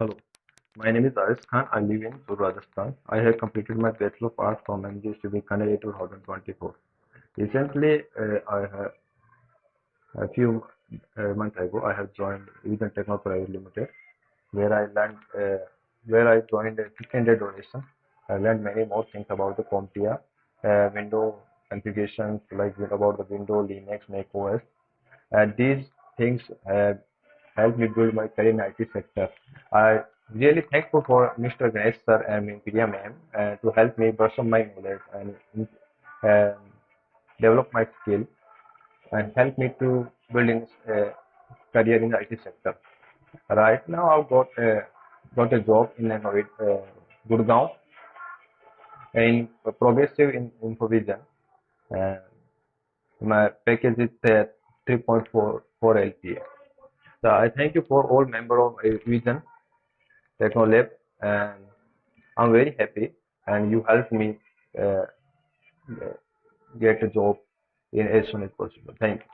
Hello, my name is Aris Khan. I live in Sur, Rajasthan. I have completed my Bachelor of Arts from MGS Bikaner in 2024. Recently, I have a few months ago, I have joined Vision Techno Private Limited, where I learned, where I joined a 15-day donation. I learned many more things about the CompTIA, window configurations, like about the Windows, Linux, Mac OS. And these things have helped me build my career in IT sector. I really thankful for Mr. Ganesh sir and Ms. Priya ma'am to help me brush up my knowledge and uh, develop my skill and help me to build in career in the IT sector. Right now, I've got a job in Gurgaon in progressive in Infovision. Uh, my package is 3.44 LPA. So I thank you for all member of Vision Technolab, and I'm very happy. And you helped me uh, get a job in as soon as possible. Thank you.